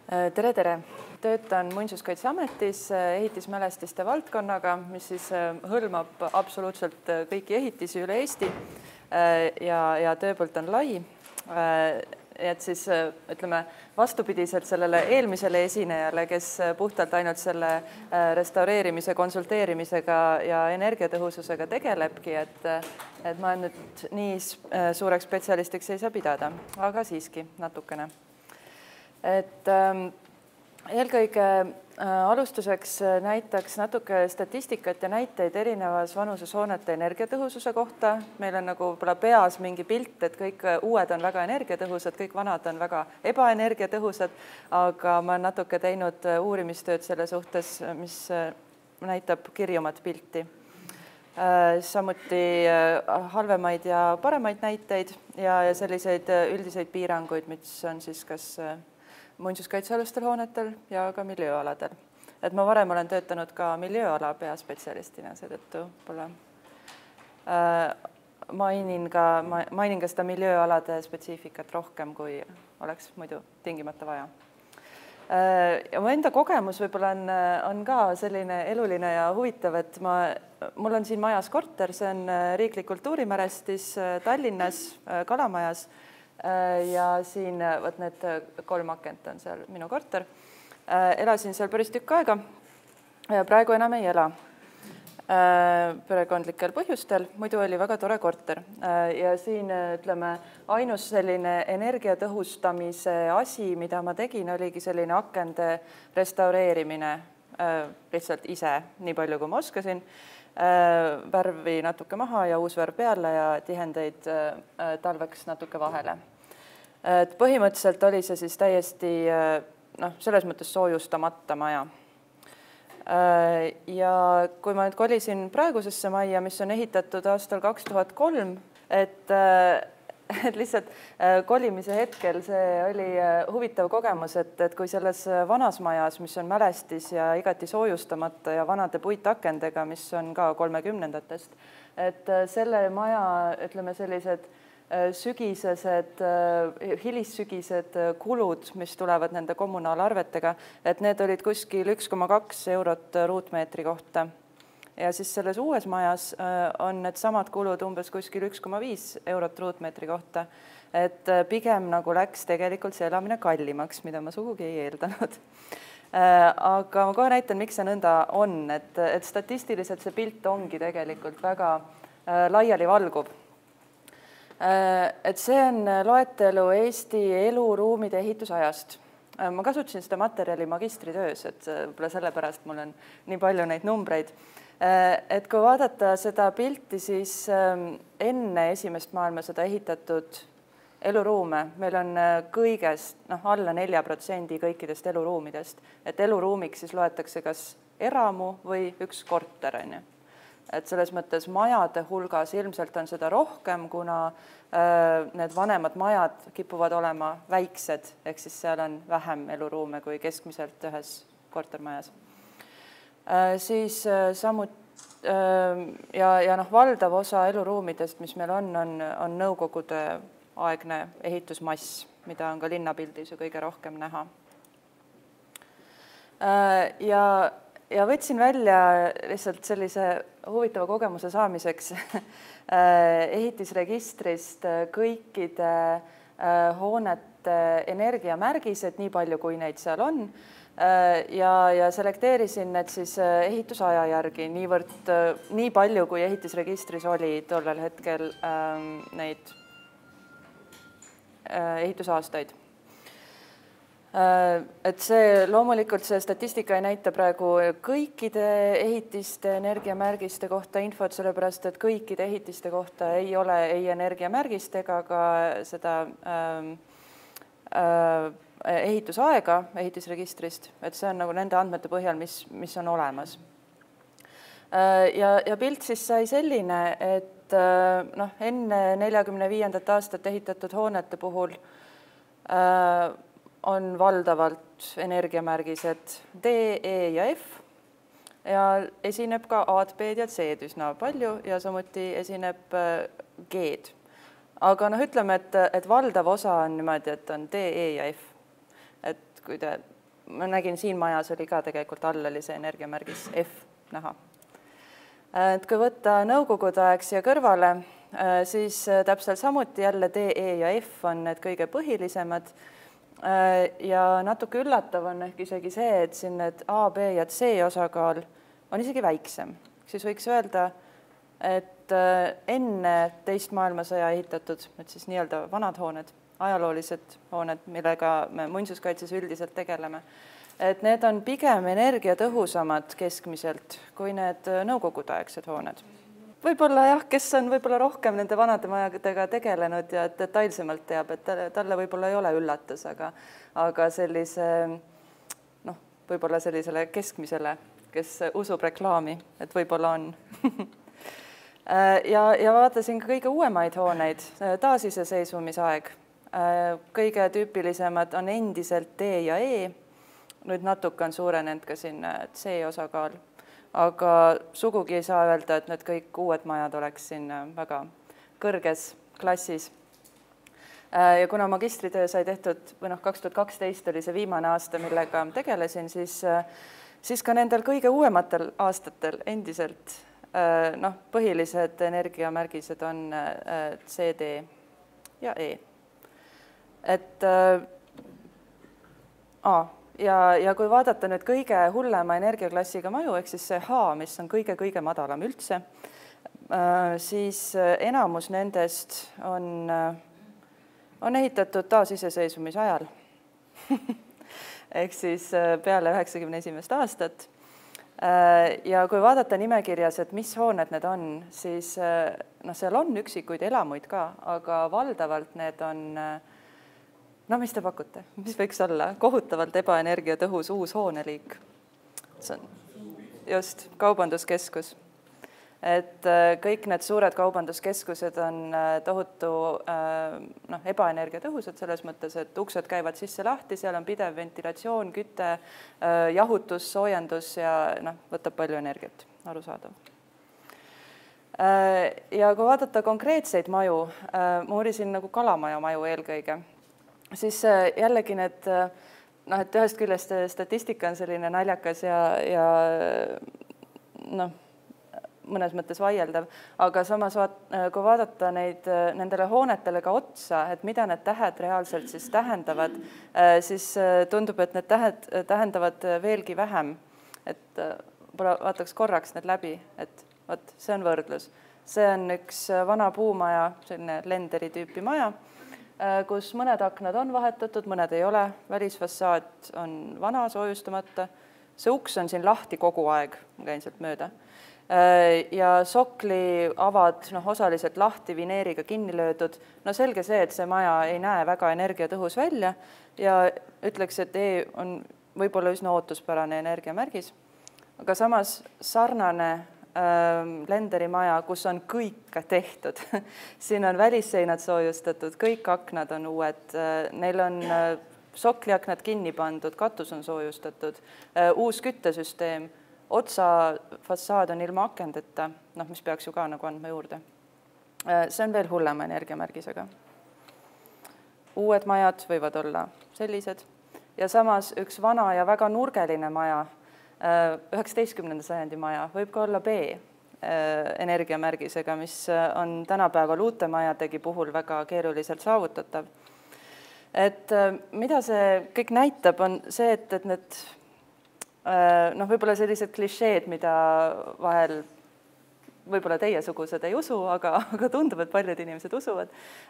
Tere, tere! Töötan Muinsuskaitseametis ehitismälestiste valdkonnaga, mis siis hõlmab absoluutselt kõiki ehitisi üle Eesti ja tööpõld on lai. Et siis ütleme vastupidiselt sellele eelmisele esinejale, kes puhtalt ainult selle restaureerimise, konsulteerimisega ja energiatõhususega tegelebki, et ma nüüd nii suureks spetsialistiks ei saa pidada, aga siiski natukene. Et eelkõige alustuseks näitaks natuke statistikat ja näiteid erinevas vanuses hoonete energiatõhususe kohta. Meil on nagu peas mingi pilt, et kõik uued on väga energiatõhusad, kõik vanad on väga ebaenergiatõhusad, aga ma olen natuke teinud uurimistööd selle suhtes, mis näitab kirjumat pilti. Samuti halvemaid ja paremaid näiteid ja selliseid üldiseid piiranguid, mis on siis kas muinsuskaitsealustel hoonetel ja ka miljööaladel. Et ma varem olen töötanud ka miljööala peaspetsialistina, seetõttu mainin ka seda miljööalade spetsiifikat rohkem, kui oleks muidu tingimata vaja. Ja mu enda kogemus võib-olla on ka selline eluline ja huvitav, et mul on siin majas korter, see on riiklik kultuurimälestis Tallinnas Kalamajas. Ja siin need 3 akent on seal minu korter. Elasin seal päris tükk aega ja praegu enam ei ela perekondlikel põhjustel, muidu oli väga tore korter. Ja siin ütleme, ainus selline energiatõhustamise asi, mida ma tegin, oligi selline akende restaureerimine lihtsalt ise, nii palju kui ma oskasin. Värvi natuke maha ja uus värv peale ja tihendeid talveks natuke vahele. Et põhimõtteliselt oli see siis täiesti selles mõttes soojustamata maja. Ja kui ma nüüd kolisin praegusesse majja, mis on ehitatud aastal 2003, et lihtsalt kolimise hetkel see oli huvitav kogemus, et kui selles vanas majas, mis on mälestis ja igati soojustamata ja vanade puitakendega, mis on ka 30-ndatest, et selle maja, ütleme sellised sügisesed, hilissügised kulud, mis tulevad nende kommunaalarvetega, et need olid kuskil 1,2 eurot ruutmeetri kohta. Ja siis selles uues majas on need samad kulud umbes kuskil 1,5 eurot ruutmeetri kohta. Et pigem nagu läks tegelikult see elamine kallimaks, mida ma sugugi ei eeldanud. Aga ma kohe näitan, miks see nõnda on. Et statistiliselt see pilt ongi tegelikult väga laiali valgub. Et see on loetelu Eesti eluruumide ehitusajast. Ma kasutasin seda materjali magistritöös, et võib-olla sellepärast mul on nii palju neid numbreid. Et kui vaadata seda pilti, siis enne esimest maailmasõda ehitatud eluruume, meil on kõigest alla 4% kõikidest eluruumidest. Et eluruumiks siis loetakse kas eramu või üks korter. Et selles mõttes majade hulgas ilmselt on seda rohkem, kuna need vanemad majad kipuvad olema väiksed, ehk siis seal on vähem eluruume kui keskmiselt ühes kortermajas. Siis samuti ja valdav osa eluruumidest, mis meil on nõukogude aegne ehitusmass, mida on ka linnapildis ju kõige rohkem näha. Ja võtsin välja lihtsalt sellise huvitava kogemuse saamiseks ehitisregistrist kõikide hoonete energiamärgised, nii palju kui neid seal on. Ja selekteerisin need siis ehitusaja järgi nii palju, kui ehitisregistris oli tollel hetkel neid ehitusaastaid. Et see loomulikult see statistika ei näita praegu kõikide ehitiste energiamärgiste kohta infot, sellepärast, et kõikide ehitiste kohta ei ole ei energiamärgist ega ka seda ehitusaega ehitisregistrist, et see on nagu nende andmete põhjal, mis on olemas. Ja pilt siis sai selline, et enne 45. aastat ehitatud hoonete puhul on valdavalt energiamärgised D, E ja F ja esineb ka A-d, B-d ja C-d üsna palju ja samuti esineb G-d. Aga ütleme, et valdav osa on niimoodi, et on D, E ja F. Et kui te ma nägin siin majas oli ka tegelikult all oli see energiamärgis F näha. Et kui võtta nõukogude aeg siia kõrvale, siis täpselt samuti jälle D, E ja F on need kõige põhilisemad. Ja natuke üllatav on ehk isegi see, et siin need A, B ja C osakaal on isegi väiksem. Siis võiks öelda, et enne teist maailmasõja ehitatud, et siis nii-öelda vanad hooned, ajaloolised hooned, millega me muinsuskaitses üldiselt tegeleme, et need on pigem energiatõhusamad keskmiselt kui need nõukogudeaegsed hooned. Võib-olla jah, kes on võib-olla rohkem nende vanade majadega tegelenud ja detailsemalt teab, et talle võib-olla ei ole üllatus, aga sellise, võib-olla sellisele keskmisele, kes usub reklaami, et võib-olla on. ja vaatasin ka kõige uuemaid hooneid, taasiseseisvumisaeg. Kõige tüüpilisemad on endiselt D ja E, nüüd natuke on suurenenud ka siin C osakaal, aga sugugi ei saa öelda, et need kõik uued majad oleks siin väga kõrges klassis. Ja kuna magistritöö sai tehtud, 2012 oli see viimane aasta, millega tegelesin, siis ka nendel kõige uuematel aastatel endiselt põhilised energiamärgised on C, D ja E. Ja kui vaadata nüüd kõige hullema energiaklassiga maju, ehk siis see H, mis on kõige madalam üldse, siis enamus nendest on ehitatud taasiseseisvumise ajal. Ehk siis peale 91. aastat. Ja kui vaadata nimekirjas, et mis hooned need on, siis seal on üksikuid elamuid ka, aga valdavalt need on mis te pakute? Mis võiks olla? Kohutavalt ebaenergiatõhus uus hooneliik. See on just kaubanduskeskus. Et kõik need suured kaubanduskeskused on tohutu ebaenergiatõhusad selles mõttes, et uksed käivad sisse lahti, seal on pidev ventilatsioon, küte, jahutus, soojendus ja võtab palju energiat, arusaadav. Ja kui vaadata konkreetseid maju, ma uurisin nagu kalamaja maju eelkõige, siis jällegi need, et ühest küljest statistika on selline naljakas ja mõnes mõttes vaieldav, aga samas kui vaadata nendele hoonetele ka otsa, et mida need tähed reaalselt siis tähendavad, siis tundub, et need tähed tähendavad veelgi vähem. Et vaataks korraks need läbi, et see on võrdlus. See on üks vana puumaja, selline lenderi tüüpi maja, kus mõned aknad on vahetatud, mõned ei ole, välisfassaad on vana, soojustamata, see uks on siin lahti kogu aeg, ma käin sealt mööda, ja sokli avad osaliselt lahti vineeriga kinni löödud, selge see, et see maja ei näe väga energiatõhus välja ja ütleks, et E on võib-olla üsna ootuspärane energiamärgis, aga samas sarnane lenderimaja, kus on kõik tehtud. Siin on välisseinad soojustatud, kõik aknad on uued, neil on sokliaknad kinni pandud, katus on soojustatud, uus küttesüsteem, otsa fassaad on ilma akendeta, mis peaks ju ka nagu andma juurde. See on veel hullema energiamärgisega. Uued majad võivad olla sellised ja samas üks vana ja väga nurgeline maja, 19. sajandi maja, võib ka olla B energiamärgisega, mis on tänapäeval uute majadegi puhul väga keeruliselt saavutatav. Et mida see kõik näitab, on see, et need võib-olla sellised klišeed, mida vahel võib-olla teiesugused ei usu, aga tundub, et paljud inimesed usuvad,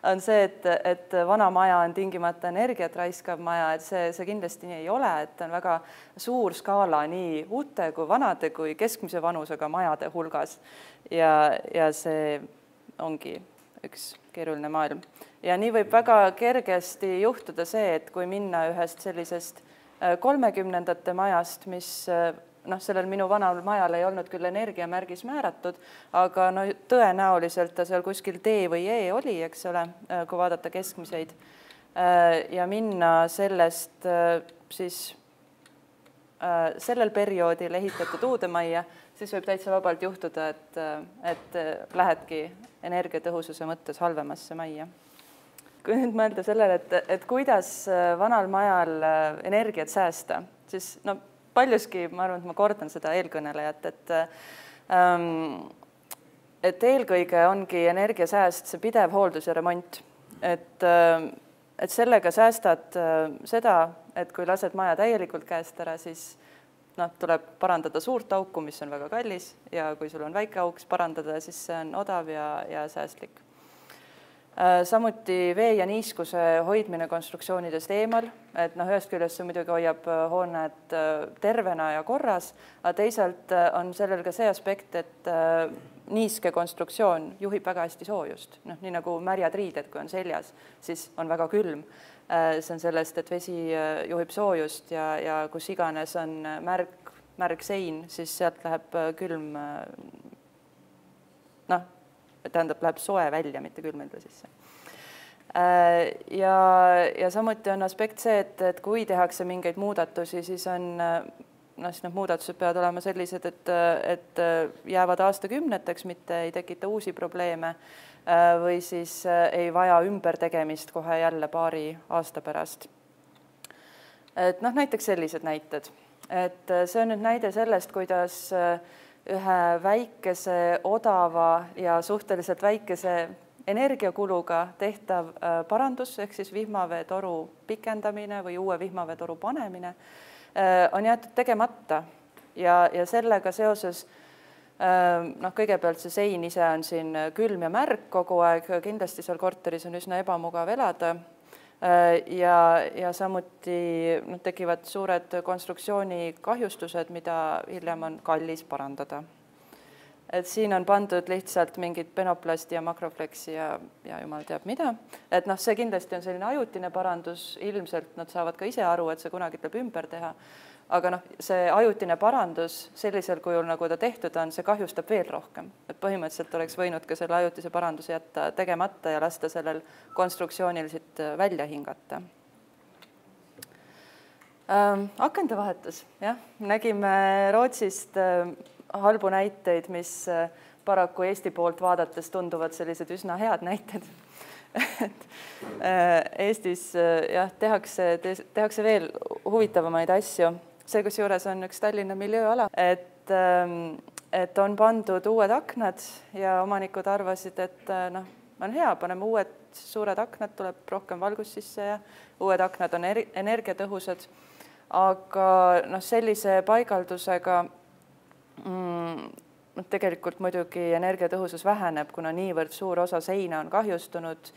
on see, et vana maja on tingimata energiat raiskav maja, et see kindlasti nii ei ole, et on väga suur skaala nii uute kui vanade kui keskmise vanusega majade hulgas ja see ongi üks keeruline maailm. Ja nii võib väga kergesti juhtuda see, et kui minna ühest sellisest 30ndate majast, mis sellel minu vanal majal ei olnud küll energiamärgis määratud, aga tõenäoliselt ta seal kuskil D või E oli, eks ole, kui vaadata keskmiseid. Ja minna sellest siis sellel perioodil ehitatud uude majja, siis võib täitsa vabalt juhtuda, et lähedki energiatõhususe mõttes halvemasse majja. Kui nüüd mõelda sellele, et kuidas vanal majal energiat säästa, siis no paljuski, ma arvan, et ma kordan seda eelkõnelejat, et eelkõige ongi energiasääst see pidev hooldus ja remont, et sellega säästad seda, et kui lased maja täielikult käest ära, siis tuleb parandada suurt auku, mis on väga kallis ja kui sul on väike auk, parandada, siis see on odav ja säästlik. Samuti vee ja niiskuse hoidmine konstruktsioonidest eemal, et ühest küljest see muidugi hoiab hooned tervena ja korras, aga teisalt on sellel ka see aspekt, et niiske konstruktsioon juhib väga hästi soojust. Nii nagu märjad riided, kui on seljas, siis on väga külm. See on sellest, et vesi juhib soojust ja kus iganes on märg sein, siis sealt läheb külm, läheb soe välja, mitte külm enda sisse. Ja samuti on aspekt see, et kui tehakse mingeid muudatusi, siis need muudatused peavad olema sellised, et jäävad aastakümneteks, mitte ei tekita uusi probleeme või siis ei vaja ümbertegemist kohe jälle paari aasta pärast. Et näiteks sellised näited. Et see on nüüd näide sellest, kuidas ühe väikese, odava ja suhteliselt väikese energiakuluga tehtav parandus, ehk siis vihmaveetoru pikendamine või uue vihmaveetoru panemine on jäetud tegemata ja sellega seoses kõigepealt see sein ise on siin külm ja märg kogu aeg, kindlasti seal korteris on üsna ebamugav elada ja samuti tekivad suured konstruktsiooni kahjustused, mida hiljem on kallis parandada. Et siin on pandud lihtsalt mingid penoplasti ja makrofleksi ja jumal teab mida. Et see kindlasti on selline ajutine parandus, ilmselt nad saavad ka ise aru, et see kunagi tuleb ümber teha. Aga see ajutine parandus sellisel kujul, nagu ta tehtud on, see kahjustab veel rohkem. Et põhimõtteliselt oleks võinud ka selle ajutise paranduse jätta tegemata ja lasta sellel konstruktsioonil siit välja hingata. Akende vahetus, jah. Nägime Rootsist halbu näiteid, mis paraku Eesti poolt vaadates tunduvad sellised üsna head näited. Eestis tehakse veel huvitavamaid asju. See, kus juures on üks Tallinna miljööala, et on pandud uued aknad ja omanikud arvasid, et on hea, paneme uued suured aknad, tuleb rohkem valgust sisse ja uued aknad on energiatõhusad. Aga sellise paigaldusega tegelikult muidugi energiatõhusus väheneb, kuna niivõrd suur osa seina on kahjustunud.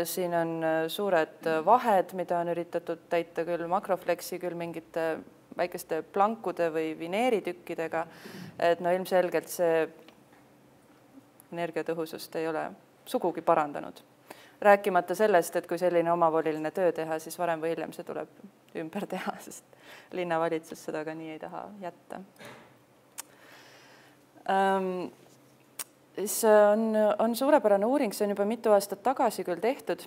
Siin on suured vahed, mida on üritatud täita küll makrofleksi, küll mingite väikeste plankude või vineeritükkidega. Et ilmselgelt see energiatõhusust ei ole sugugi parandanud. Rääkimata sellest, et kui selline omavoliline töö teha, siis varem või hiljem see tuleb ümber teha, sest linnavalitsus seda ka nii ei taha jätta. On suurepärane uuring, see on juba mitu aastat tagasi küll tehtud.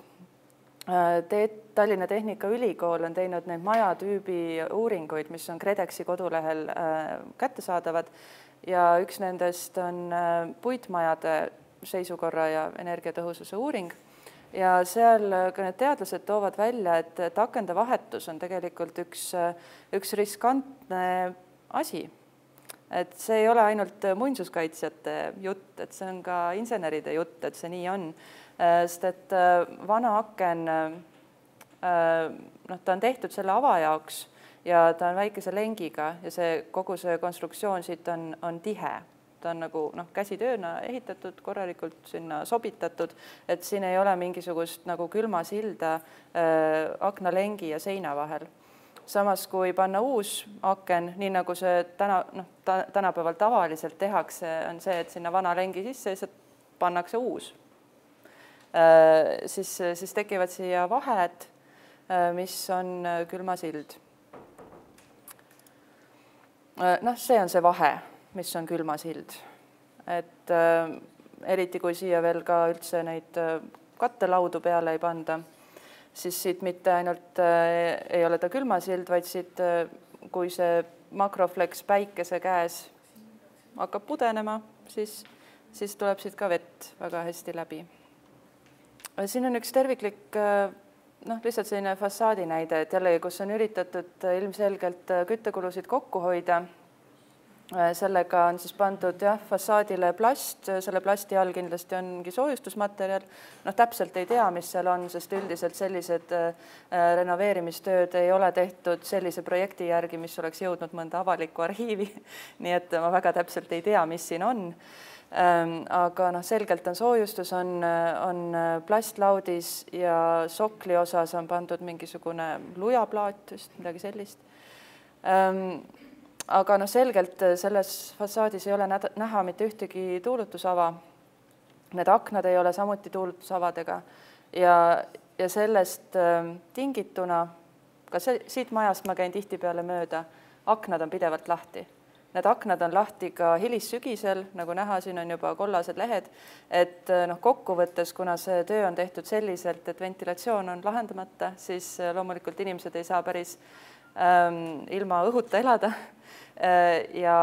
Tallinna Tehnikaülikool on teinud neid majatüübi uuringuid, mis on KredExi kodulehel kättesaadavad ja üks nendest on puitmajade seisukorra ja energiatõhususe uuring. Ja seal ka need teadlased toovad välja, et akende vahetus on tegelikult üks riskantne asi. Et see ei ole ainult muinsuskaitsjate jutt, et see on ka inseneride jutt, et see nii on. Sest et vana aken, ta on tehtud selle ava jaoks ja ta on väikese lengiga ja kogu see konstruktsioon siit on tihe. Ta on nagu käsitööna ehitatud, korralikult sinna sobitatud, et siin ei ole mingisugust nagu külmasilda aknalengi ja seina vahel. Samas, kui panna uus aken, nii nagu see tänapäeval tavaliselt tehakse, on see, et sinna vana lengi sisse pannakse uus. Siis tekivad siia vahed, mis on külmasild. See on see vahe, mis on külmasild. Et eriti kui siia veel ka üldse neid kattelaudu peale ei panda, siis siit mitte ainult ei ole ta külmasild, vaid siit, kui see makroflex päikese käes hakkab pudenema, siis tuleb siit ka vett väga hästi läbi. Siin on üks terviklik lihtsalt selline fassaadi näide, et jällegi, kus on üritatud ilmselgelt küttekulusid kokku hoida. Sellega on siis pandud fassaadile plast, selle plasti all kindlasti ongi soojustusmaterjal. Täpselt ei tea, mis seal on, sest üldiselt sellised renoveerimistööd ei ole tehtud sellise projekti järgi, mis oleks jõudnud mõnda avalikku arhiivi. Nii et ma väga täpselt ei tea, mis siin on. Aga selgelt on soojustus, on plastlaudis ja sokli osas on pandud mingisugune lujaplaat, just midagi sellist. Aga selgelt selles fassaadis ei ole näha mitte ühtegi tuulutusava. Need aknad ei ole samuti tuulutusavadega ja sellest tingituna, ka siit majast ma käin tihtipeale mööda, aknad on pidevalt lahti. Need aknad on lahti ka hilissügisel, nagu näha, siin on juba kollased lehed, et kokkuvõttes, kuna see töö on tehtud selliselt, et ventilatsioon on lahendamata, siis loomulikult inimesed ei saa päris ilma õhuta elada ja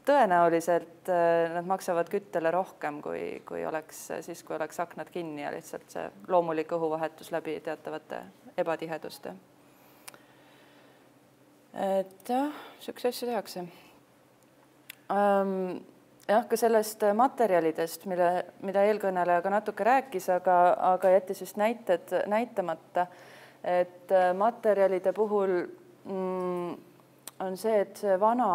tõenäoliselt nad maksavad küttele rohkem, kui oleks siis, kui oleks aknad kinni ja lihtsalt see loomulik õhuvahetus läbi teatavate ebatiheduste. Et sükse asju tehakse. Ka sellest materjalidest, mida eelkõneleja ka natuke rääkis, aga jättis just näited näitamata, et materjalide puhul on see, et see vana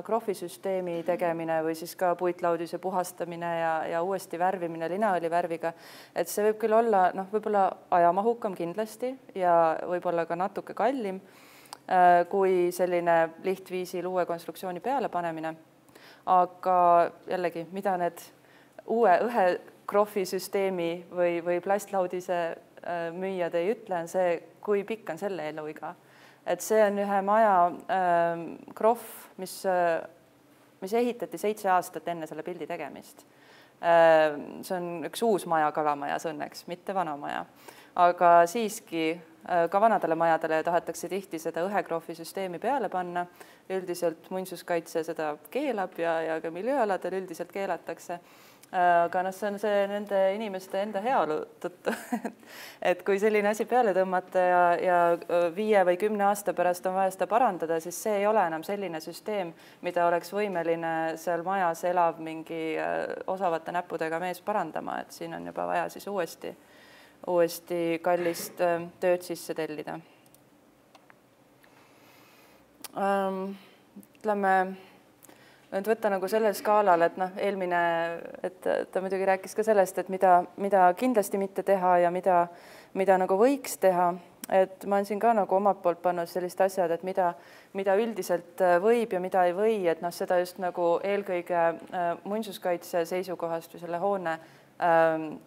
krohvisüsteemi tegemine või siis ka puitlaudise puhastamine ja uuesti värvimine lineaalivärviga, et see võib küll olla võib-olla ajamahukam kindlasti ja võib-olla ka natuke kallim kui selline lihtviisil uue konstruktsiooni peale panemine. Aga jällegi, mida need ühe krohvisüsteemi või plastlaudise müüjad ei ütle, on see, kui pikk on selle eluiga. Et see on ühe maja krohv, mis ehitati 7 aastat enne selle pildi tegemist. See on üks uus maja Kalamajas õnneks, mitte vana maja. Aga siiski ka vanadele majadele tahetakse tihti seda ühe krohvisüsteemi peale panna. Üldiselt muinsuskaitse seda keelab ja ka miljööaladel üldiselt keelatakse. Aga see on see nende inimeste enda heaolu tõttu, et kui selline asi peale tõmmata ja 5 või 10 aasta pärast on vaja seda parandada, siis see ei ole enam selline süsteem, mida oleks võimeline seal majas elav mingi osavate näppudega mees parandama, et siin on juba vaja siis uuesti kallist tööd sisse tellida. Ütleme, nüüd võtta sellel skaalal, et eelmine, et ta muidugi rääkis ka sellest, et mida kindlasti mitte teha ja mida võiks teha, et ma olen siin ka omalt poolt pannud sellist asjad, et mida üldiselt võib ja mida ei või, et seda just eelkõige muinsuskaitse seisukohast või selle hoone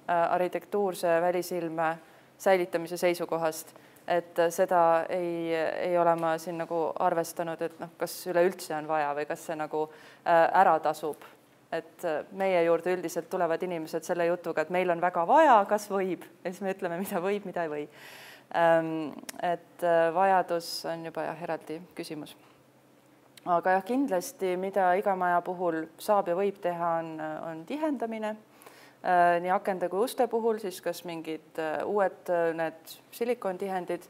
arhitektuurse välisilme säilitamise seisukohast, et seda ei ole ma siin arvestanud, et kas üleüldse on vaja või kas see ära tasub. Et meie juurde üldiselt tulevad inimesed selle jutuga, et meil on väga vaja, kas võib, ja siis me ütleme, mida võib, mida ei või. Et vajadus on juba eraldi küsimus. Aga kindlasti, mida iga maja puhul saab ja võib teha, on tihendamine. Nii akende kui uste puhul, siis kas mingid uued need silikontihendid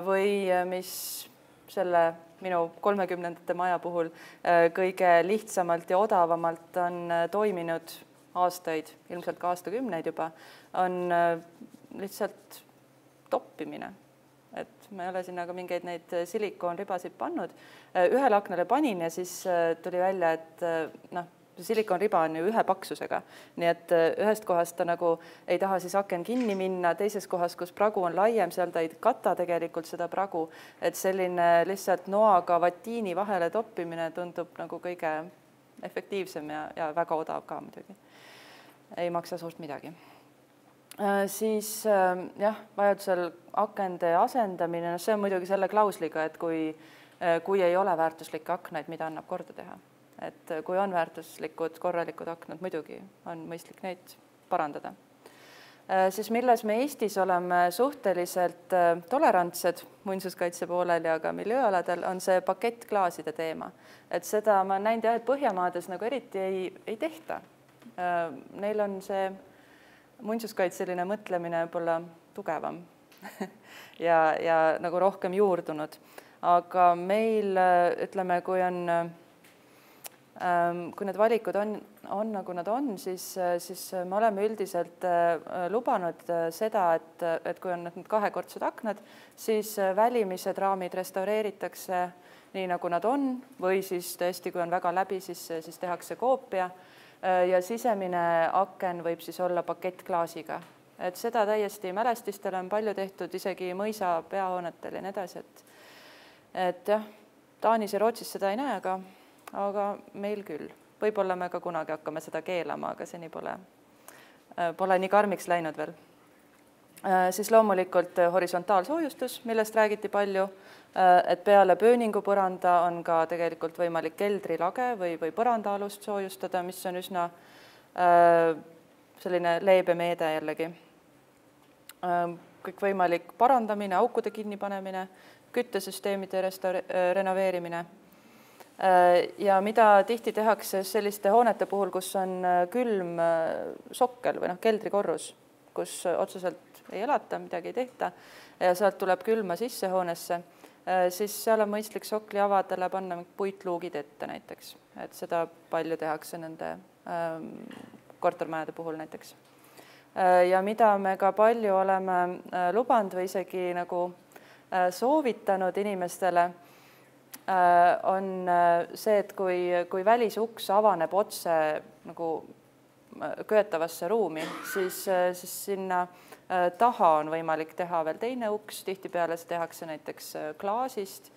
või mis selle minu 30. maja puhul kõige lihtsamalt ja odavamalt on toiminud aastaid, ilmselt ka aastakümneid juba, on lihtsalt toppimine. Et ma ei ole sinna ka mingeid neid silikoonribasid pannud. Ühele aknale panin ja siis tuli välja, et silikoonriba on ju ühe paksusega, nii et ühest kohast ta ei taha siis aken kinni minna, teises kohas, kus pragu on laiem, seal ta ei kata tegelikult seda pragu, et selline lihtsalt noaga vatiini vahele toppimine tundub kõige efektiivsem ja väga odav ka muidugi. Ei maksa suurt midagi. Siis vajadusel akende asendamine, see on muidugi selle klausliga, et kui ei ole väärtuslikke aknaid, mida annab korda teha. Et kui on väärtuslikud, korralikud aknad, muidugi on mõistlik neid parandada. Siis milles me Eestis oleme suhteliselt tolerantsed muinsuskaitse poolel ja ka miljööaladel, on see pakettklaaside teema. Et seda ma näinud et Põhjamaades eriti ei tehta. Neil on see muinsuskaitseline mõtlemine võib-olla tugevam ja nagu rohkem juurdunud. Aga meil, ütleme, kui need valikud on nagu nad on, siis me oleme üldiselt lubanud seda, et kui on need kahekordsed aknad, siis välimised raamid restaureeritakse nii, nagu nad on, või siis tõesti, kui on väga läbi, siis tehakse koopia ja sisemine aken võib siis olla pakettklaasiga. Et seda täiesti mälestistele on palju tehtud, isegi mõisa peahoonetel ja nii edasi, et jah, Taanis ja Rootsis seda ei näe, aga meil küll. Võib-olla me ka kunagi hakkame seda keelama, aga seni pole nii karmiks läinud veel. Siis loomulikult horisontaalsoojustus, millest räägiti palju, et peale pööningupõranda on ka tegelikult võimalik keldrilage või põrandaalust soojustada, mis on üsna selline leebe meede jällegi. Kõik võimalik parandamine, aukude kinnipanemine, küttesüsteemide renoveerimine. Ja mida tihti tehakse selliste hoonete puhul, kus on külm sokkel või keldrikorrus, kus otseselt ei elata, midagi ei tehta ja sealt tuleb külma sisse hoonesse, siis seal on mõistlik sokli avadele panna puitluugid ette näiteks. Et seda palju tehakse nende kortermajade puhul näiteks. Ja mida me ka palju oleme lubanud või isegi nagu soovitanud inimestele, on see, et kui välisuks avaneb otse nagu köetavasse ruumi, siis sinna taha on võimalik teha veel teine uks, tihtipeale see tehakse näiteks klaasist.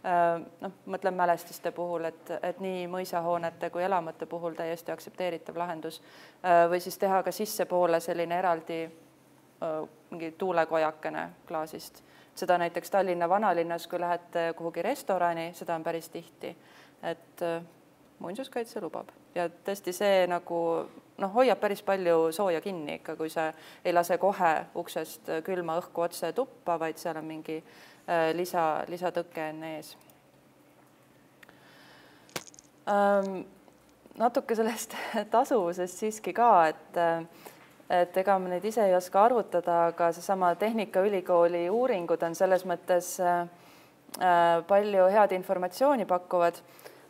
Mõtlen mälestiste puhul, et nii mõisahoonete kui elamute puhul täiesti aksepteeritav lahendus. Või siis teha ka sissepoole selline eraldi mingi tuulekojakene klaasist. Seda näiteks Tallinna vanalinnas, kui lähete kuhugi restorani, seda on päris tihti, et muinsuskaitse lubab. Ja tõesti see nagu hoiab päris palju sooja kinni ikka, kui sa ei lase kohe uksest külma õhku otse tuppa, vaid seal on mingi lisatõkke enne ees. Natuke sellest tasuvusest siiski ka, et ega me neid ise ei oska arvutada, aga seesama Tehnikaülikooli uuringud on selles mõttes palju head informatsiooni pakkuvad.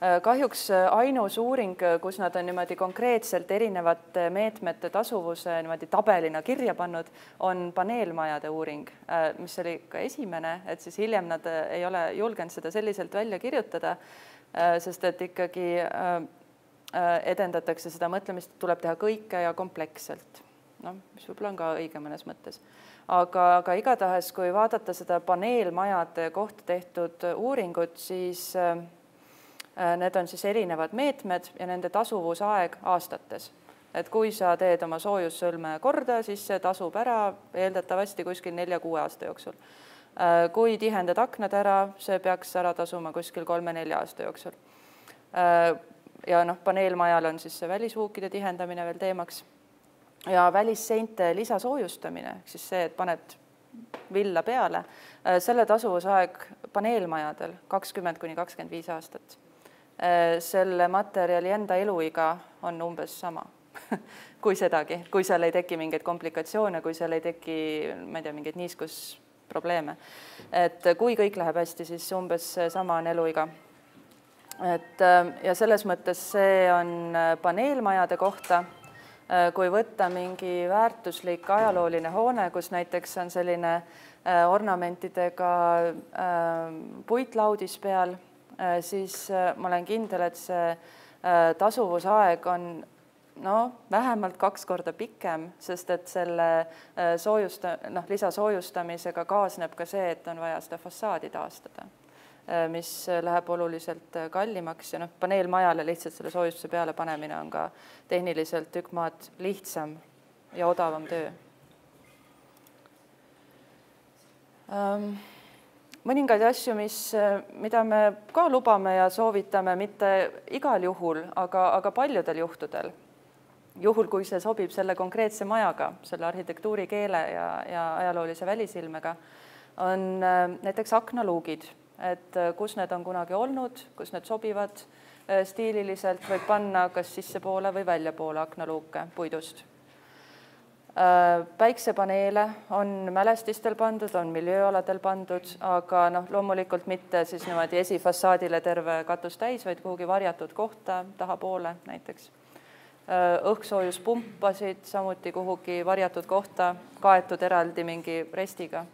Kahjuks ainus uuring, kus nad on niimoodi konkreetselt erinevate meetmete tasuvuse niimoodi tabelina kirja pannud, on paneelmajade uuring, mis oli ka esimene, et siis hiljem nad ei ole julgenud seda selliselt välja kirjutada, sest et ikkagi edendatakse seda mõtlemist, et tuleb teha kõike ja kompleksselt. Mis võib-olla on ka õige mõnes mõttes. Aga igatahes, kui vaadata seda paneelmajade kohta tehtud uuringut, siis need on siis erinevad meetmed ja nende tasuvusaeg aastates. Et kui sa teed oma soojussõlme korda, siis see tasub ära eeldatavasti kuskil 4-6 aasta jooksul. Kui tihendad aknad ära, see peaks ära tasuma kuskil 3-4 aasta jooksul. Ja paneelmajal on siis see välisvuukide tihendamine veel teemaks. Ja välisseinte lisasoojustamine, siis see, et paned villa peale, selle tasuvusaeg paneelmajadel 20-25 aastat. Selle materjali enda eluiga on umbes sama, kui sedagi, kui seal ei teki mingeid komplikatsioone, kui seal ei teki, ma ei tea, mingeid niiskusprobleeme. Et kui kõik läheb hästi, siis umbes sama on eluiga. Ja selles mõttes see on paneelmajade kohta. Kui võtta mingi väärtuslik ajalooline hoone, kus näiteks on selline ornamentidega puitlaudis peal, siis ma olen kindel, et see tasuvusaeg on vähemalt 2 korda pikem, sest et selle lisasoojustamisega kaasneb ka see, et on vaja seda fassaadi taastada, mis läheb oluliselt kallimaks ja paneelmajale lihtsalt selle soojustuse peale panemine on ka tehniliselt tükk maad lihtsam ja odavam töö. Mõningaid asju, mida me ka lubame ja soovitame mitte igal juhul, aga paljudel juhtudel, juhul kui see sobib selle konkreetse majaga, selle arhitektuuri keele ja ajaloolise välisilmega, on näiteks aknaluugid, et kus need on kunagi olnud, kus need sobivad stiililiselt, võib panna kas sissepoole või väljapoole aknaluuke puidust. Päiksepaneele on mälestistel pandud, on miljööaladel pandud, aga loomulikult mitte siis niimoodi esifassaadile terve katus täis, vaid kuhugi varjatud kohta tahapoole näiteks. Õhkssoojuspumpasid samuti kuhugi varjatud kohta, kaetud eraldi mingi restiga.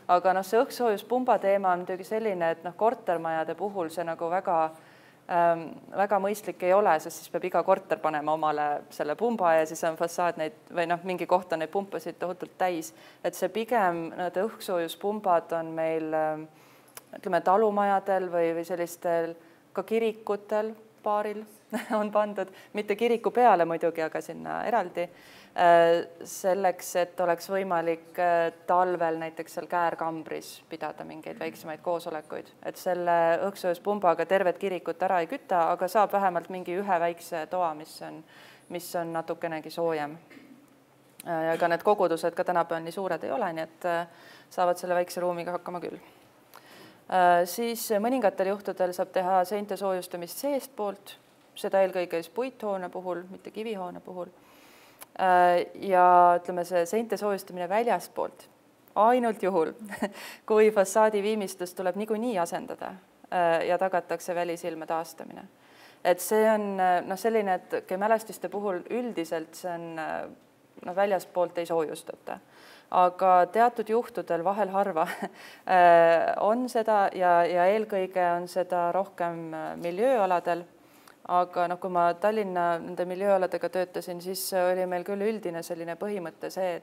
Aga see õhksoojuspumba teema on muidugi selline, et kortermajade puhul see nagu väga mõistlik ei ole, sest siis peab iga korter panema omale selle pumba ja siis on fassaad neid või mingi koht on neid pumpasid tohutult täis. Et see pigem need õhkssoojuspumbad on meil ütleme talumajadel või sellistel ka kirikutel paaril on pandud, mitte kiriku peale muidugi, aga sinna eraldi. Selleks, et oleks võimalik talvel näiteks seal käärkambris pidada mingeid väiksemaid koosolekuid. Et selle õhksoojuspumbaga tervet kirikut ära ei küta, aga saab vähemalt mingi ühe väikse toa, mis on natukenegi soojem. Ja ka need kogudused ka tänapäeval nii suured ei ole, nii et saavad selle väikse ruumiga hakkama küll. Siis mõningatel juhtudel saab teha seinte soojustamist seest poolt, seda eelkõige puithoone puhul, mitte kivihoone puhul. Ja ütleme see seinte soojustamine väljaspoolt ainult juhul, kui fassaadi viimistlus tuleb niikuinii asendada ja tagatakse välisilme taastamine. Et see on selline, et mälestiste puhul üldiselt see on väljaspoolt ei soojustata. Aga teatud juhtudel vahel harva on seda ja eelkõige on seda rohkem miljööaladel. Aga kui ma Tallinna nende miljööaladega töötasin, siis oli meil küll üldine selline põhimõte see,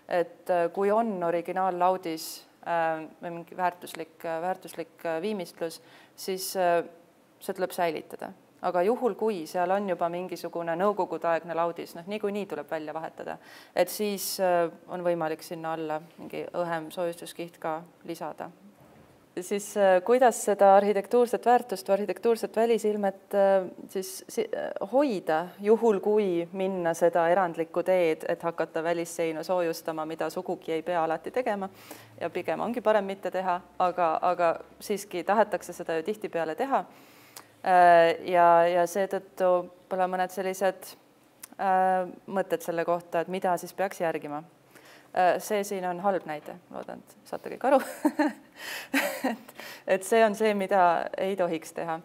et kui on originaallaudis või mingi väärtuslik viimistlus, siis see tuleb säilitada. Aga juhul, kui seal on juba mingisugune nõukogudeaegne laudis, niikuinii tuleb välja vahetada, et siis on võimalik sinna alla mingi õhem soojustuskiht ka lisada. Siis kuidas seda arhitektuurset väärtust või arhitektuurset välisilmet siis hoida, juhul kui minna seda erandlikku teed, et hakata välisseinu soojustama, mida sugugi ei pea alati tegema ja pigem ongi parem mitte teha, aga siiski tahetakse seda ju tihtipeale teha. Ja seetõttu pole mõned sellised mõtted selle kohta, et mida siis peaks järgima. See siin on halb näide, loodan, et saate kõik aru. Et see on see, mida ei tohiks teha.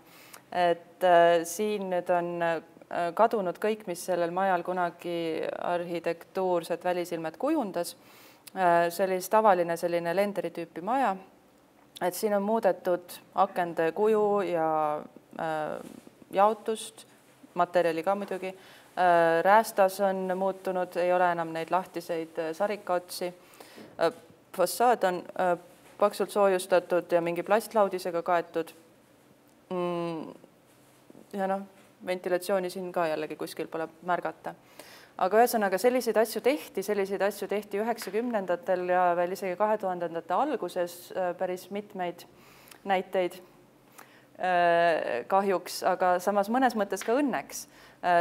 Et siin nüüd on kadunud kõik, mis sellel majal kunagi arhitektuurset välisilmet kujundas. See oli tavaline selline lenderi tüüpi maja. Et siin on muudetud akende kuju ja jaotust, materjali ka muidugi. Räästas on muutunud, ei ole enam neid lahtiseid sarikaotsi. Fassaad on paksult soojustatud ja mingi plastlaudisega kaetud. Ja ventilatsiooni siin ka jällegi kuskil pole märgata. Aga ühesõnaga selliseid asju tehti 90-ndatel ja veel isegi 2000-ndate alguses päris mitmeid näiteid kahjuks, aga samas mõnes mõttes ka õnneks.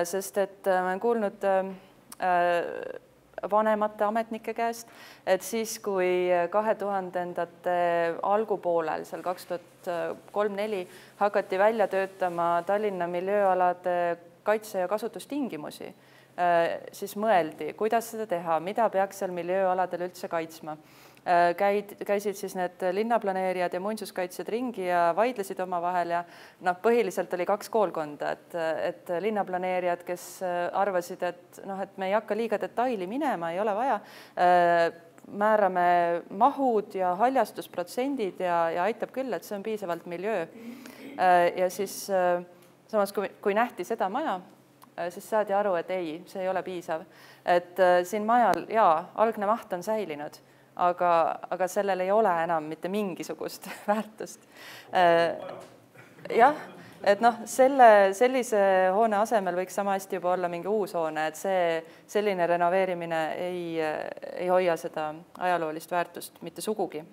Sest et ma olen kuulnud vanemate ametnike käest, et siis, kui 2000-ndate algupoolel, seal 2003-2004 hakati välja töötama Tallinna miljööalade kaitse- ja kasutustingimusi, siis mõeldi, kuidas seda teha, mida peaks seal miljööaladel üldse kaitsma. Käisid siis need linnaplaneerijad ja muinsuskaitsjad ringi ja vaidlesid omavahel ja põhiliselt oli kaks koolkonda, et linnaplaneerijad, kes arvasid, et me ei hakka liiga detaili minema, ei ole vaja, määrame mahud ja haljastusprotsendid ja aitab küll, et see on piisavalt miljöö. Ja siis samas, kui nähti seda maja, siis saadi aru, et ei, see ei ole piisav. Et siin majal, algne maht on säilinud, aga sellel ei ole enam mitte mingisugust väärtust. Jah, et sellise hoone asemel võiks sama hästi juba olla mingi uus hoone, et selline renoveerimine ei hoia seda ajaloolist väärtust mitte sugugi.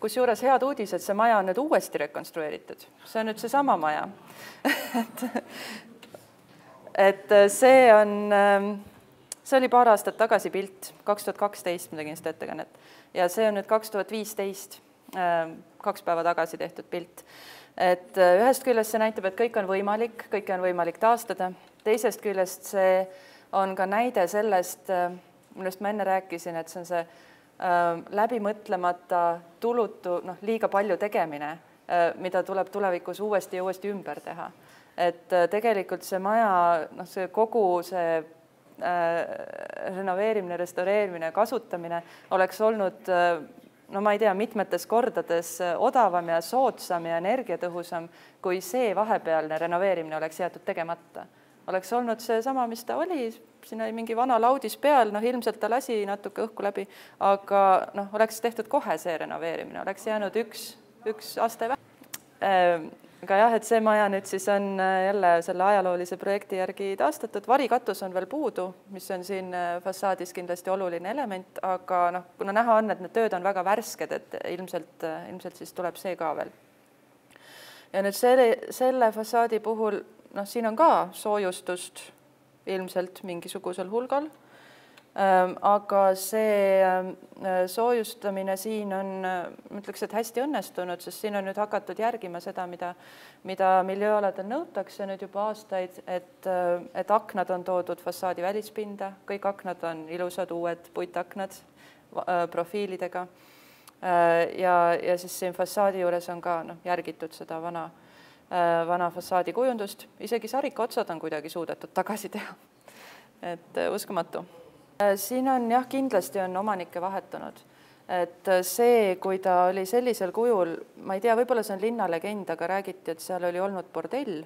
Kusjuures head uudised, see maja on nüüd uuesti rekonstrueeritud. See on nüüd see sama maja. Et see oli paar aastat tagasi pilt, 2012 ma tegin seda ettekannet ja see on nüüd 2015, 2 päeva tagasi tehtud pilt. Et ühest küljest see näitab, et kõik on võimalik taastada. Teisest küljest see on ka näide sellest, millest ma enne rääkisin, et see on see läbimõtlemata, tulutu, liiga palju tegemine, mida tuleb tulevikus uuesti ja uuesti ümber teha. Et tegelikult see maja, see kogu see renoveerimine, restaureerimine, kasutamine oleks olnud ma ei tea, mitmetes kordades odavam ja soodsam ja energiatõhusam, kui see vahepealne renoveerimine oleks jäetud tegemata. Oleks olnud see sama, mis ta oli, siin oli mingi vana laudis peal, ilmselt ta lasi natuke õhku läbi, aga oleks tehtud kohe see renoveerimine, oleks jäänud üks aste vähem. Aga jah, et see maja nüüd siis on jälle selle ajaloolise projekti järgi taastatud. Varikatus on veel puudu, mis on siin fassaadis kindlasti oluline element, aga kuna näha on, et need tööd on väga värsked, et ilmselt siis tuleb see ka veel. Ja nüüd selle fassaadi puhul, siin on ka soojustust ilmselt mingisugusel hulgal, aga see soojustamine siin on, ma ütleks, et hästi õnnestunud, sest siin on nüüd hakatud järgima seda, mida miljööaladel nõutakse nüüd juba aastaid, et aknad on toodud fassaadi välispinda, kõik aknad on ilusad uued puitaknad profiilidega ja siis siin fassaadi juures on ka järgitud seda vana fassaadi kujundust, isegi sarika otsad on kuidagi suudetud tagasi teha, et uskumatu. Siin on jah, kindlasti on omanikke vahetunud, et see, kui ta oli sellisel kujul, ma ei tea, võib-olla see on linnalegend, aga räägiti, et seal oli olnud bordell,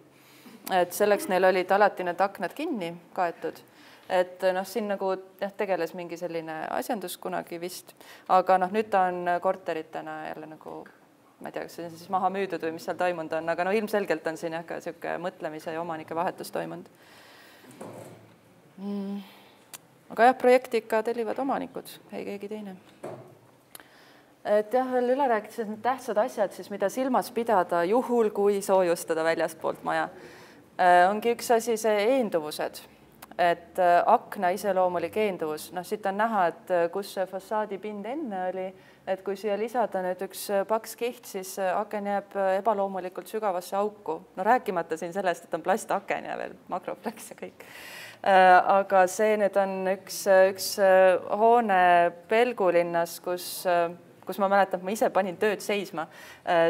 et selleks neil olid alati need aknad kinni kaetud, et siin nagu tegeles mingi selline asjandus kunagi vist, aga nüüd ta on korteritena jälle nagu, ma ei tea, kas see on siis maha müüdud või mis seal toimunud on, aga ilmselgelt on siin jah ka selline mõtlemise ja omanike vahetus toimunud. Aga jah, projekti ikka tellivad omanikud, ei keegi teine. Et jah, veel üle rääkides need tähtsad asjad, siis mida silmas pidada juhul, kui soojustada väljastpoolt maja. Ongi üks asi see eenduvused, et akna iseloomulik eenduvus. Siit on näha, et kus see fassaadi pind enne oli, et kui siia lisada nüüd üks paks kiht, siis aken jääb ebaloomulikult sügavasse auku. Rääkimata siin sellest, et on plastaken ja veel makroflex ja kõik. Aga see nüüd on üks hoone Pelgulinnas, kus ma mäletan, et ma ise panin tööd seisma,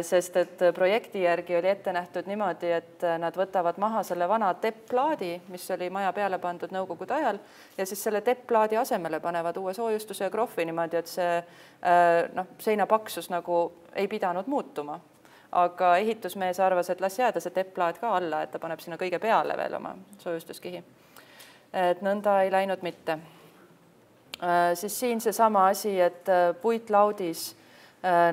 sest et projekti järgi oli ette nähtud niimoodi, et nad võtavad maha selle vana teppplaadi, mis oli maja peale pandud nõukogude ajal, ja siis selle teppplaadi asemele panevad uue soojustuse ja krohvi niimoodi, et see seinapaksus nagu ei pidanud muutuma. Aga ehitusmees arvas, et las jääda see teppplaat ka alla, et ta paneb sinna kõige peale veel oma soojustuskihi. Et nõnda ei läinud mitte. Siis siin seesama asi, et puitlaudis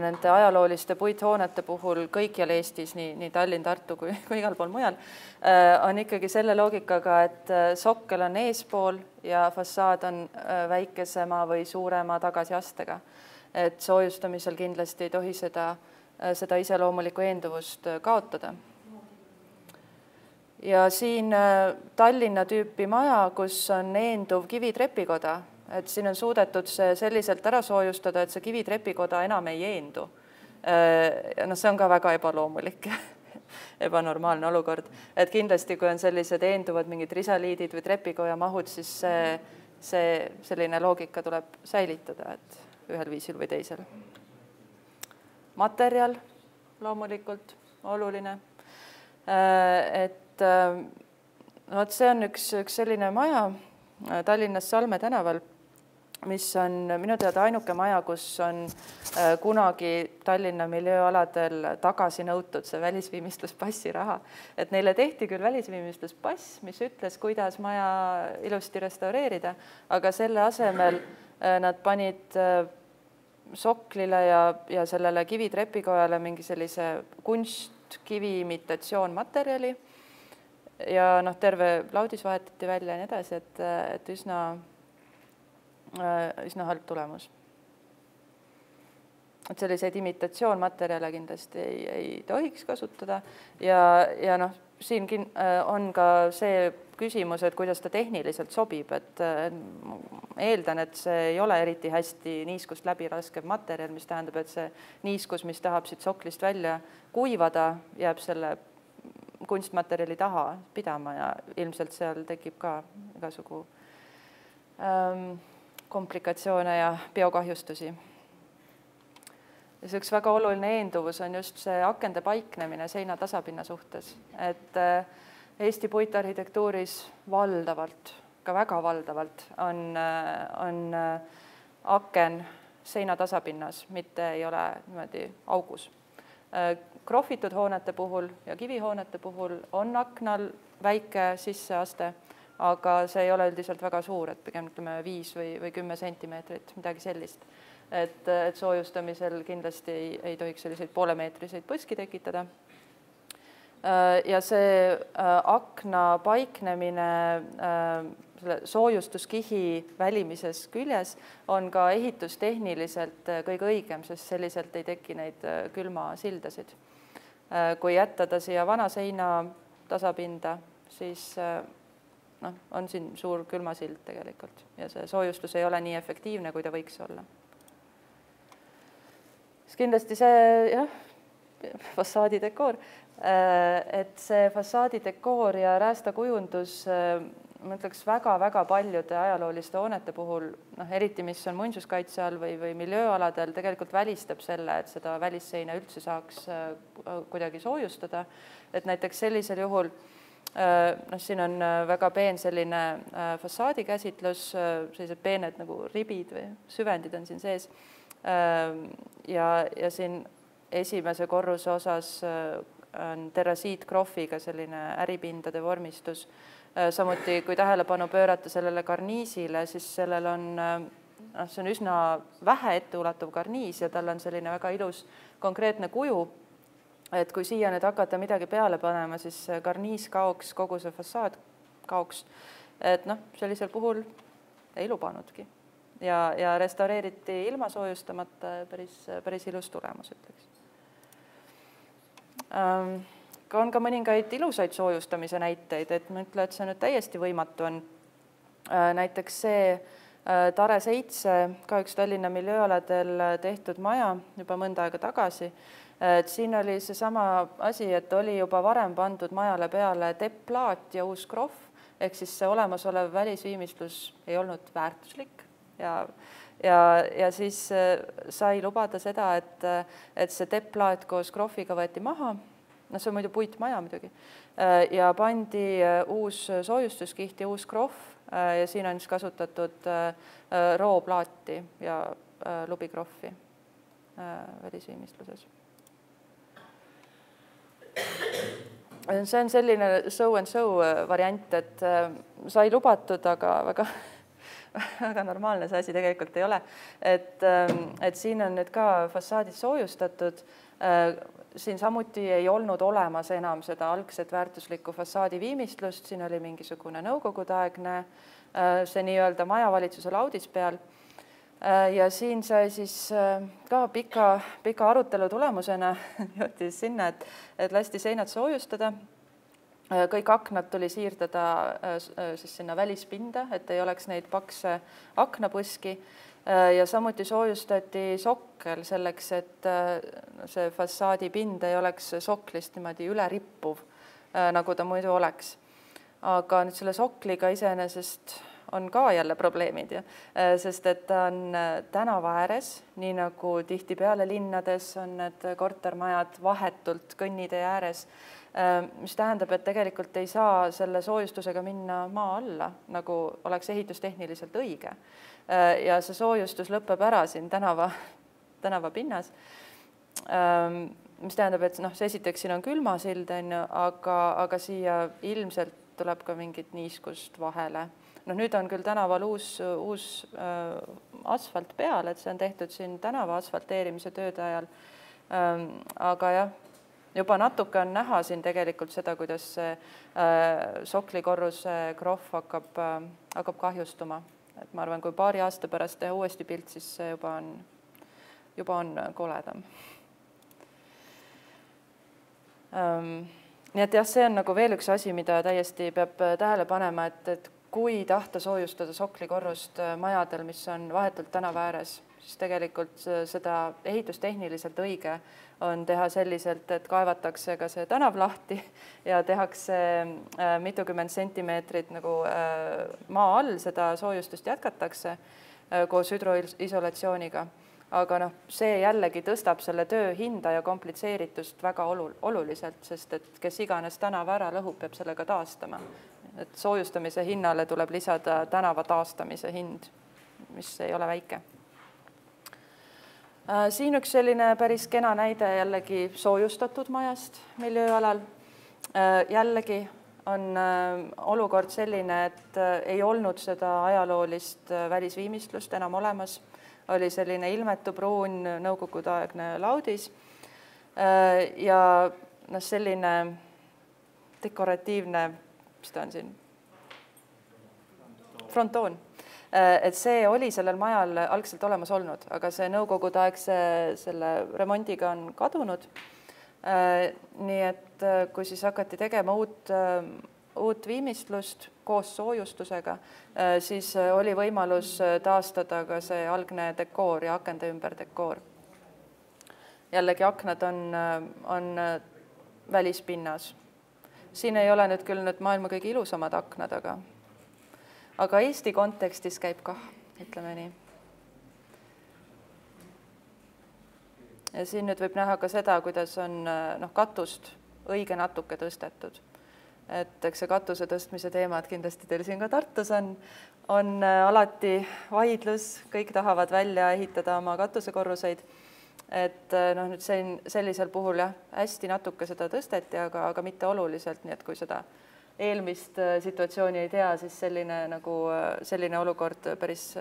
nende ajalooliste puithoonete puhul kõikjal Eestis, nii Tallinn, Tartu kui igal pool mujal, on ikkagi selle loogikaga, et sokkel on eespool ja fassaad on väikesema või suurema tagasiastega. Et soojustamisel kindlasti ei tohi seda iseloomulikku eenduvust kaotada. Ja siin Tallinna tüüpi maja, kus on eenduv kivitrepikoda, et siin on suudetud see selliselt ära soojustada, et see kivitrepikoda enam ei eendu. See on ka väga ebaloomulik, ebanormaalne olukord. Et kindlasti, kui on sellised eenduvad mingid risaliidid või trepikoja mahud, siis see selline loogika tuleb säilitada, et ühel viisil või teisel. Materjal loomulikult oluline. Et see on üks selline maja Tallinnas Salme tänaval, mis on minu teada ainuke maja, kus on kunagi Tallinna miljööaladel tagasi nõutud see välisviimistluspassi raha. Et neile tehti küll välisviimistluspass, mis ütles, kuidas maja ilusti restaureerida, aga selle asemel nad panid soklile ja sellele kivitrepikojale mingi sellise kunstkivi imitatsioon materjali ja terve laudis vahetati välja ja nii edasi, et üsna halb tulemus. Et selliseid imitatsioonmaterjale kindlasti ei tohiks kasutada ja siin on ka see küsimus, et kuidas ta tehniliselt sobib, et eeldan, et see ei ole eriti hästi niiskust läbi raskev materjal, mis tähendab, et see niiskus, mis tahab siit soklist välja kuivada, jääb selle kunstmaterjali taha pidama ja ilmselt seal tekib ka igasugu komplikatsioone ja biokahjustusi. Ja see üks väga oluline eenduvus on just see akende paiknemine seina tasapinna suhtes, et Eesti puitarhitektuuris valdavalt, ka väga valdavalt on aken seina tasapinnas, mitte ei ole niimoodi augus. Krohvitud hoonete puhul ja kivihoonete puhul on aknal väike sisseaste, aga see ei ole üldiselt väga suur, et pigem ütleme 5 või 10 sentimeetrit, midagi sellist. Et soojustamisel kindlasti ei tohiks selliseid poolemeetriseid põski tekitada. Ja see akna paiknemine soojustuskihi välimises küljes on ka ehitustehniliselt kõige õigem, sest selliselt ei teki neid külmasildasid. Kui jätta ta siia vana seina tasapinda, siis on siin suur külmasild tegelikult ja see soojustus ei ole nii efektiivne, kui ta võiks olla. Kindlasti see fassaadidekoor, et see fassaadidekoor ja räästakujundus, ma ütleks väga-väga paljude ajalooliste hoonete puhul, eriti mis on muinsuskaitse all või miljööaladel, tegelikult välistab selle, et seda välisseina üldse saaks kuidagi soojustada. Et näiteks sellisel juhul, siin on väga peen selline fassaadi käsitlus, sellised peened nagu ribid või süvendid on siin sees. Ja siin esimese korruse osas on terrasiitkrohviga selline äripindade vormistus. Samuti, kui tähelepanu pöörata sellele karniisile, siis sellel on, see on üsna vähe etteulatuv karniis ja tal on selline väga ilus konkreetne kuju. Et kui siia nüüd hakata midagi peale panema, siis karniis kaoks, kogu see fassaad kaoks. Et sellisel puhul ei lubanudki. Ja restaureeriti ilma soojustamata päris ilus tulemus, ütleks. On ka mõningaid ilusaid soojustamise näiteid, et ma ütlen, et see nüüd täiesti võimatu on. Näiteks see Tare 7, ka üks Tallinna miljööaladel tehtud maja juba mõnda aega tagasi. Et siin oli see sama asi, et oli juba varem pandud majale peale tepplaat ja uus krohv, ehk siis see olemasolev välisviimistlus ei olnud väärtuslik. Ja siis sai lubada seda, et see tepplaat koos krohviga võeti maha, see on muidu puitmaja muidugi, ja pandi uus soojustuskiht ja uus krohv ja siin on siis kasutatud rooplaati ja lubikrohvi välisviimistluses. See on selline show and show variant, et sai lubatud, aga väga normaalne see asi tegelikult ei ole. Et siin on nüüd ka fassaadid soojustatud. Siin samuti ei olnud olemas enam seda algset väärtuslikku fassaadi viimistlust. Siin oli mingisugune nõukogudeaegne, see nii-öelda majavalitsuse laudis peal. Ja siin sai siis ka pika arutelu tulemusena jõutis sinna, et lasti seinad soojustada. Kõik aknad tuli siirdada siis sinna välispinda, et ei oleks neid pakse aknapõski ja samuti soojustati sokkel selleks, et see fassaadi pind ei oleks soklist niimoodi üle rippuv, nagu ta muidu oleks. Aga nüüd selle sokliga iseenesest on ka jälle probleemid, sest et ta on tänava ääres, nii nagu tihtipeale linnades on need kortermajad vahetult kõnnitee ääres, mis tähendab, et tegelikult ei saa selle soojustusega minna maa alla, nagu oleks ehitustehniliselt õige. Ja see soojustus lõpeb ära siin tänava pinnas, mis tähendab, et see esiteks siin on külmasild, aga siia ilmselt tuleb ka mingit niiskust vahele. Nüüd on küll tänaval uus asfalt peal, et see on tehtud siin tänava asfalteerimise tööde ajal, aga jah, juba natuke on näha siin tegelikult seda, kuidas see soklikorruse krohv hakkab kahjustuma. Et ma arvan, kui paari aasta pärast teha uuesti pilt, siis see juba on koledam. Nii et jah, see on nagu veel üks asi, mida täiesti peab tähele panema, et kui tahta soojustada soklikorrust majadel, mis on vahetult tänava ääres, siis tegelikult seda ehitustehniliselt õige on teha selliselt, et kaevatakse ka see tänav lahti ja tehakse mitukümmend sentimeetrit nagu maa all, seda soojustust jätkatakse koos hüdroisolatsiooniga. Aga noh, see jällegi tõstab selle töö hinda ja komplitseeritust väga oluliselt, sest et kes iganes tänava ära lõhub, peab sellega taastama. Et soojustamise hinnale tuleb lisada tänava taastamise hind, mis ei ole väike. Siin üks selline päris kena näide jällegi soojustatud majast miljööalal. Jällegi on olukord selline, et ei olnud seda ajaloolist välisviimistlust enam olemas. Oli selline ilmetu pruun nõukogudeaegne laudis ja selline dekoratiivne, mis ta on siin? Frontoon. Et see oli sellel majal algselt olemas olnud, aga see nõukogudeaegse selle remondiga on kadunud. Nii et kui siis hakati tegema uut viimistlust koos soojustusega, siis oli võimalus taastada ka see algne dekoor ja akende ümber dekoor. Jällegi aknad on välispinnas. Siin ei ole nüüd küll maailma kõige ilusamad aknad, aga Eesti kontekstis käib kah, ütleme nii. Ja siin nüüd võib näha ka seda, kuidas on katust õige natuke tõstetud. Et eks see katuse tõstmise teemad kindlasti teil siin ka Tartus on alati vaidlus, kõik tahavad välja ehitada oma katusekorruseid. Et nüüd sellisel puhul jah, hästi natuke seda tõsteti, aga mitte oluliselt, nii et kui seda eelmist situatsiooni ei tea, siis selline olukord päris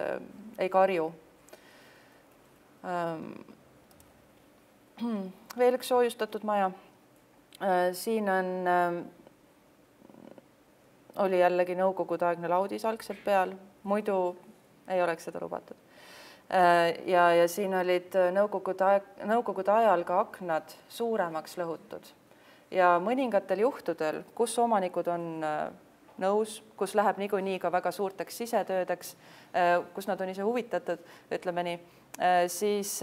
ei karju. Veel üks soojustatud maja. Siin oli jällegi nõukogudeaegne laudis algselt peal, muidu ei oleks seda lubatud. Ja siin olid nõukogude ajal ka aknad suuremaks lõhutud. Ja mõningatel juhtudel, kus omanikud on nõus, kus läheb niikuinii ka väga suurteks sisetöödeks, kus nad on ise huvitatud, ütleme nii, siis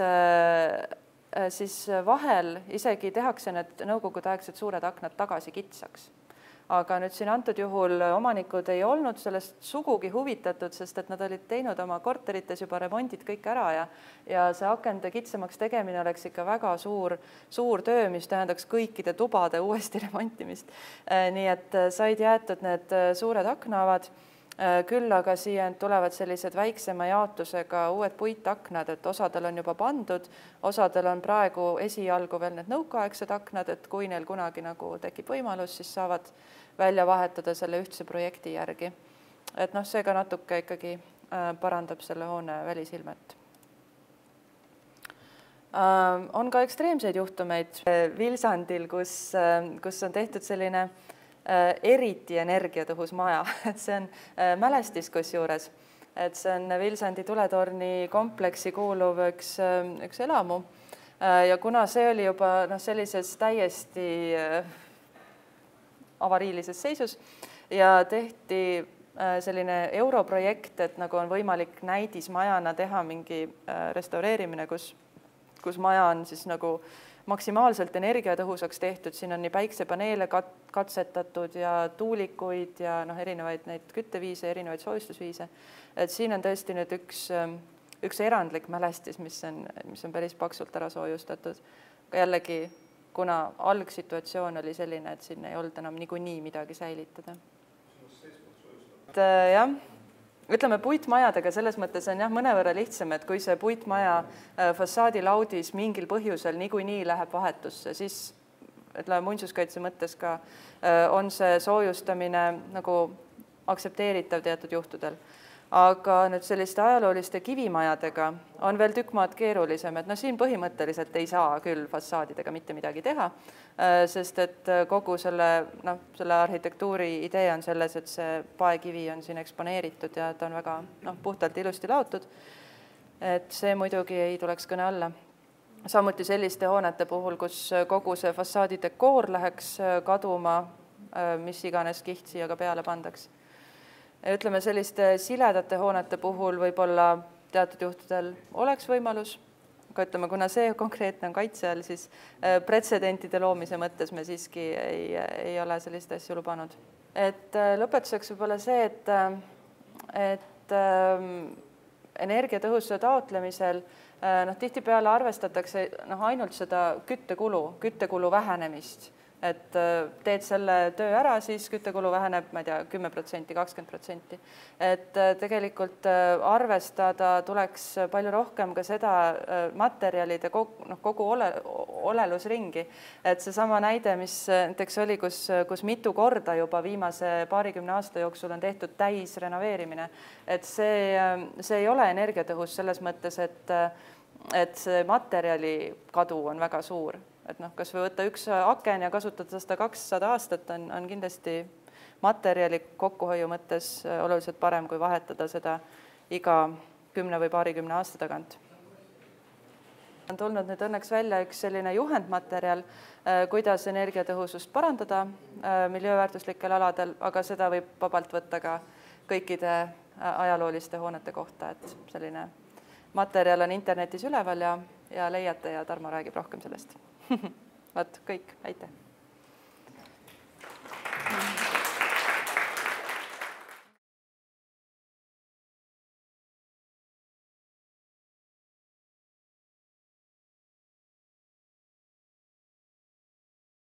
vahel isegi tehakse need nõukogudeaegsed suured aknad tagasi kitsaks. Aga nüüd siin antud juhul omanikud ei olnud sellest sugugi huvitatud, sest et nad olid teinud oma korterites juba remondid kõik ära ja see akende kitsamaks tegemine oleks ikka väga suur töö, mis tähendaks kõikide tubade uuesti remontimist. Nii et said jäetud need suured aknaavad, küll aga siia tulevad sellised väiksema jaotusega uued puitaknad, et osadel on juba pandud, osadel on praegu esialgu veel need nõukaaegsed aknad, et kui neil kunagi tekib võimalus, siis saavad välja vahetada selle ühtse projekti järgi. Et see ka natuke ikkagi parandab selle hoone välisilmet. On ka ekstreemseid juhtumeid Vilsandil, kus on tehtud selline eriti energiatõhus maja. See on mälestis kusjuures, et see on Vilsandi tuletorni kompleksi kuuluv üks elamu. Ja kuna see oli juba sellises täiesti avariilises seisus ja tehti selline europrojekt, et on võimalik näidismajana teha mingi restaureerimine, kus maja on siis maksimaalselt energiatõhusaks tehtud, siin on nii päiksepaneele katsetatud ja tuulikuid ja erinevaid neid kütteviise, erinevaid soojustusviise. Et siin on tõesti nüüd üks erandlik mälestis, mis on päris paksult ära soojustatud. Jällegi, kuna algsituatsioon oli selline, et siin ei olnud enam niikuinii midagi säilitada. Jah, ütleme puitmajadega selles mõttes on mõnevõrra lihtsam, et kui see puitmaja fassaadilaudis mingil põhjusel niikuinii läheb vahetusse, siis muinsuskaitse mõttes ka on see soojustamine aktsepteeritav teatud juhtudel. Aga nüüd selliste ajalooliste kivimajadega on veel tükk maad keerulisem, et siin põhimõtteliselt ei saa küll fassaadidega mitte midagi teha, sest et kogu selle arhitektuuri idee on selles, et see paekivi on siin eksponeeritud ja ta on väga puhtalt ilusti laotud. Et see muidugi ei tuleks kõne alla. Samuti selliste hoonete puhul, kus kogu see fassaadi dekoor läheks kaduma, mis iganes kiht siia ka peale pandaks. Ütleme, selliste siledate hoonete puhul võib-olla teatud juhtudel oleks võimalus, aga ütleme, kuna see konkreetne on kaitse all, siis pretsedentide loomise mõttes me siiski ei ole sellist asju lubanud. Et lõpetuseks võib-olla see, et energiatõhususe taotlemisel tihtipeale arvestatakse ainult seda küttekulu vähenemist, et teed selle töö ära, siis küttekulu väheneb, ma ei tea, 10%, 20%. Et tegelikult arvestada tuleks palju rohkem ka seda materjalide kogu olelusringi. Et seesama näide, mis näiteks oli, kus mitu korda juba viimase paarikümne aasta jooksul on tehtud täisrenoveerimine, et see ei ole energiatõhus selles mõttes, et see materjali kadu on väga suur. Et kas või võtta üks aken ja kasutada seda 200 aastat on kindlasti materjali kokkuhoiu mõttes oluliselt parem, kui vahetada seda iga 10 või paarikümne aasta tagant. On tulnud nüüd õnneks välja üks selline juhendmaterjal, kuidas energiatõhusust parandada miljööväärtuslikel aladel, aga seda võib vabalt võtta ka kõikide ajalooliste hoonete kohta, et selline materjal on internetis üleval ja leiate ja Tarmo räägib rohkem sellest. Vaat kõik, aitäh!